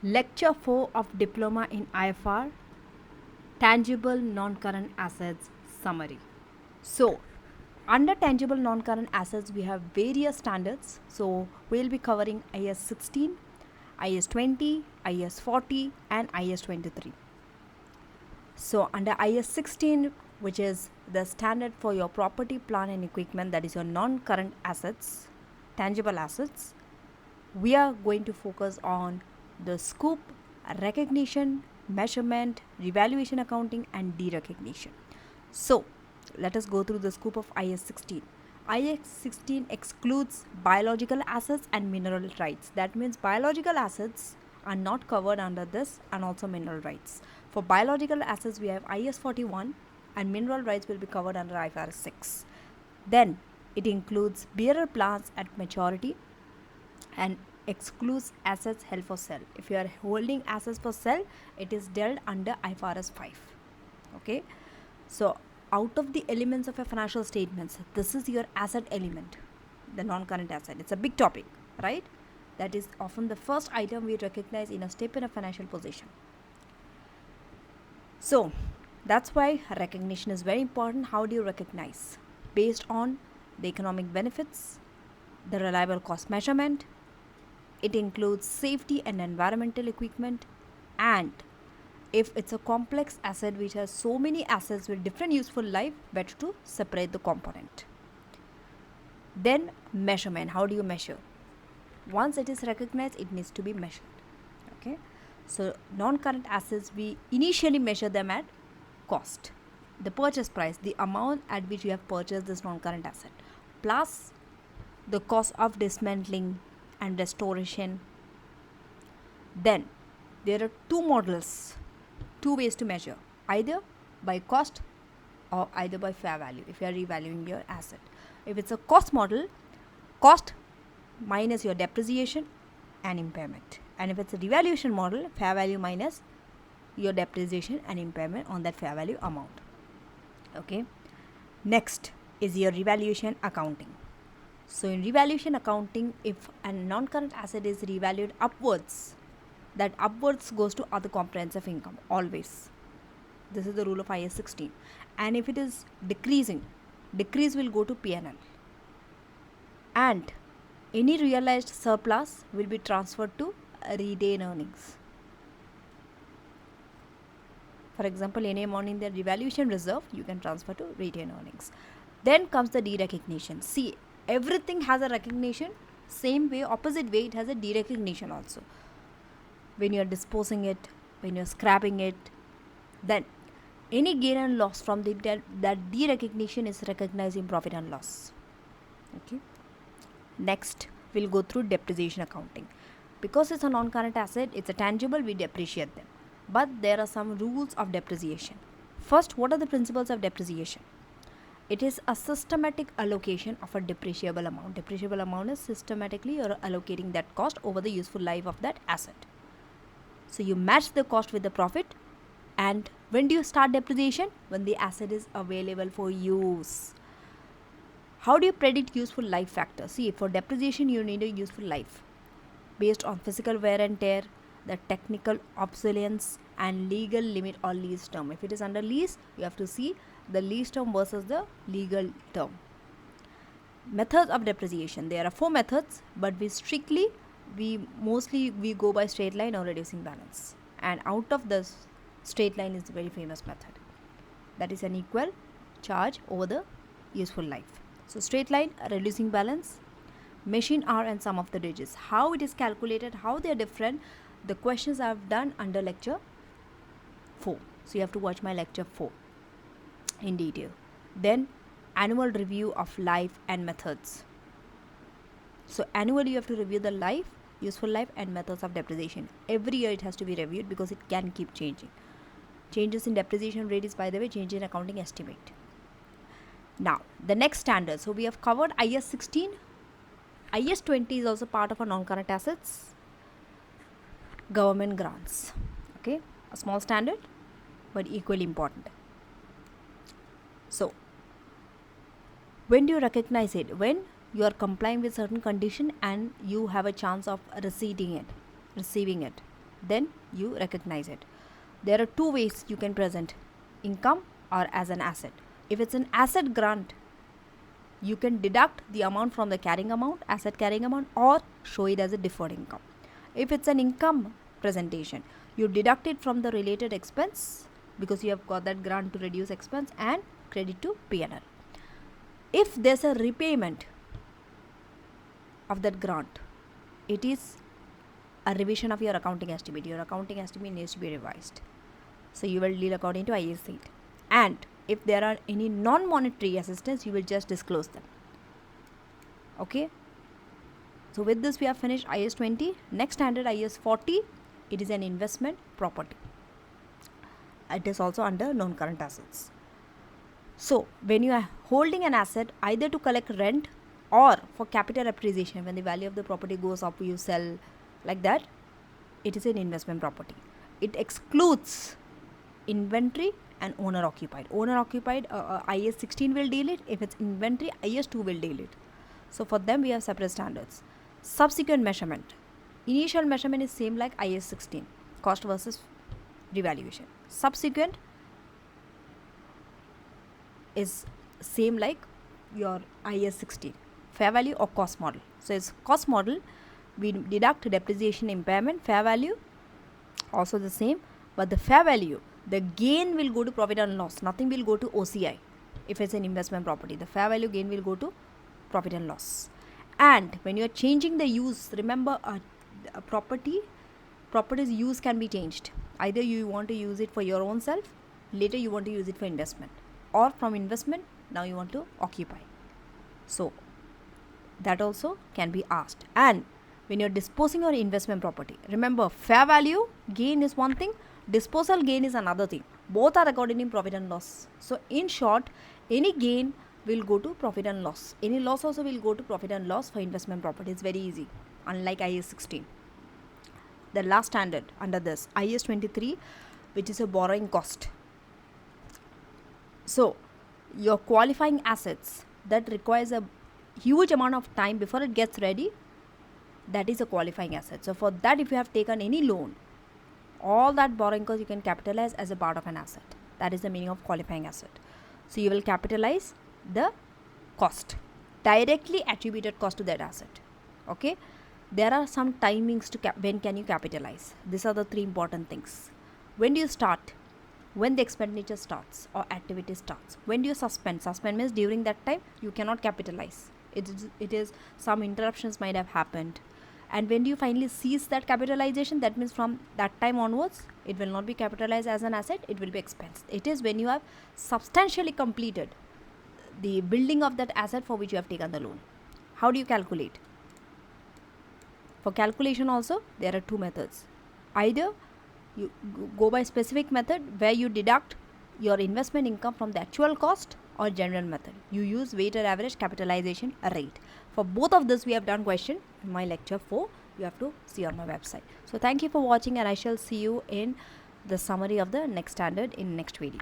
Lecture 4 of Diploma in IFR, Tangible Non-Current Assets Summary. So, under tangible non-current assets, we have various standards. So, we'll be covering IS 16, IS 20, IS 40 and IS 23. So, under IS 16, which is the standard for your property, plant and equipment, that is your non-current assets, tangible assets, we are going to focus on the scope, recognition, measurement, revaluation accounting and derecognition. So let us go through the scope of IS 16. IS 16 excludes biological assets and mineral rights. That means biological assets are not covered under this, and also mineral rights. For biological assets, we have IS 41 and mineral rights will be covered under IFRS 6. Then it includes bearer plants at maturity and excludes assets held for sale. If you are holding assets for sale, it is dealt under IFRS 5. Okay, so out of the elements of a financial statements, this is your asset element, the non-current asset. It's a big topic, right? That is often the first item we recognize in a step in a financial position. So that's why recognition is very important. How do you recognize? Based on the economic benefits, the reliable cost measurement. It includes safety and environmental equipment, and if it's a complex asset which has so many assets with different useful life, better to separate the component. Then measurement. How do you measure? Once it is recognized, it needs to be measured. Okay, so non-current assets, we initially measure them at cost, the purchase price, the amount at which you have purchased this non-current asset, plus the cost of dismantling and restoration. Then there are two models, two ways to measure, either by cost or either by fair value if you are revaluing your asset. If it's a cost model, cost minus your depreciation and impairment, and if it's a revaluation model, fair value minus your depreciation and impairment on that fair value amount. Okay, next is your revaluation accounting. So in revaluation accounting, if a non-current asset is revalued upwards, that upwards goes to other comprehensive income always. This is the rule of IS 16. And if it is decreasing, decrease will go to P&L. And any realized surplus will be transferred to retained earnings. For example, any amount in the revaluation reserve, you can transfer to retained earnings. Then comes the derecognition. See, everything has a recognition, same way, opposite way, it has a derecognition also. When you are disposing it, when you are scrapping it, then any gain and loss from that derecognition is recognized in profit and loss. Okay. Next, we'll go through depreciation accounting. Because it's a non-current asset, it's a tangible, we depreciate them. But there are some rules of depreciation. First, what are the principles of depreciation? It is a systematic allocation of a depreciable amount. Depreciable amount is systematically you're allocating that cost over the useful life of that asset. So you match the cost with the profit. And when do you start depreciation? When the asset is available for use. How do you predict useful life factor? See, for depreciation you need a useful life based on physical wear and tear, the technical obsolescence and legal limit or lease term. If it is under lease, you have to see the lease term versus the legal term. Methods of depreciation. There are 4 methods, but we mostly go by straight line or reducing balance. And out of this, straight line is a very famous method. That is an equal charge over the useful life. So straight line, reducing balance, machine hour and sum of the digits. How it is calculated, how they are different, the questions I have done under lecture 4. So you have to watch my lecture 4 in detail. Then annual review of life and methods. So annually you have to review the life, useful life and methods of depreciation. Every year it has to be reviewed because it can keep changing. Changes in depreciation rate is, by the way, change in accounting estimate. Now the next standard. So we have covered IS 16. IS 20 is also part of our non-current assets. Government grants. Okay, a small standard but equally important. So when do you recognize it? When you are complying with certain condition and you have a chance of receiving it. then you recognize it. There are two ways you can present: income or as an asset. If it's an asset grant, you can deduct the amount from the carrying amount, asset carrying amount, or show it as a deferred income. If it's an income presentation, you deduct it from the related expense because you have got that grant to reduce expense and credit to P&L. If there's a repayment of that grant, it is a revision of your accounting estimate. Your accounting estimate needs to be revised. So you will deal according to IAS 8. And if there are any non-monetary assistance, you will just disclose them. Okay. So with this we have finished IAS 20. Next standard, IAS 40. It is an investment property. It is also under non-current assets. So when you are holding an asset either to collect rent or for capital appreciation, when the value of the property goes up, you sell, like that, it is an investment property. It excludes inventory and owner occupied. Owner occupied, IAS 16 will deal it. If it's inventory, IAS 2 will deal it. So for them we have separate standards. Subsequent measurement. Initial measurement is same like IAS 16, cost versus revaluation. Subsequent is same like your IAS 16, fair value or cost model. So it's cost model, we deduct depreciation, impairment. Fair value also the same, but the fair value, the gain will go to profit and loss, nothing will go to OCI. If it's an investment property, the fair value gain will go to profit and loss. And when you are changing the use, remember a property's use can be changed. Either you want to use it for your own self, later you want to use it for investment, or from investment now you want to occupy. So that also can be asked. And when you're disposing your investment property, remember fair value gain is one thing, disposal gain is another thing. Both are recorded in profit and loss. So in short, any gain will go to profit and loss. Any loss also will go to profit and loss for investment property. It's very easy, unlike IAS 16. The last standard under this, IAS 23, which is a borrowing cost. So your qualifying assets that requires a huge amount of time before it gets ready, that is a qualifying asset. So for that, if you have taken any loan, all that borrowing cost you can capitalize as a part of an asset. That is the meaning of qualifying asset. So you will capitalize the cost, directly attributed cost to that asset. Okay. There are some timings to when can you capitalize. These are the three important things. When do you start? When the expenditure starts or activity starts. When do you suspend? Suspend means during that time you cannot capitalize. It is some interruptions might have happened. And when do you finally cease that capitalization? That means from that time onwards, it will not be capitalized as an asset, it will be expense. It is when you have substantially completed the building of that asset for which you have taken the loan. How do you calculate? For calculation also, there are two methods. Either you go by specific method where you deduct your investment income from the actual cost, or general method. You use weighted average capitalization rate. For both of this, we have done question in my lecture 4. You have to see on my website. So thank you for watching, and I shall see you in the summary of the next standard in next video.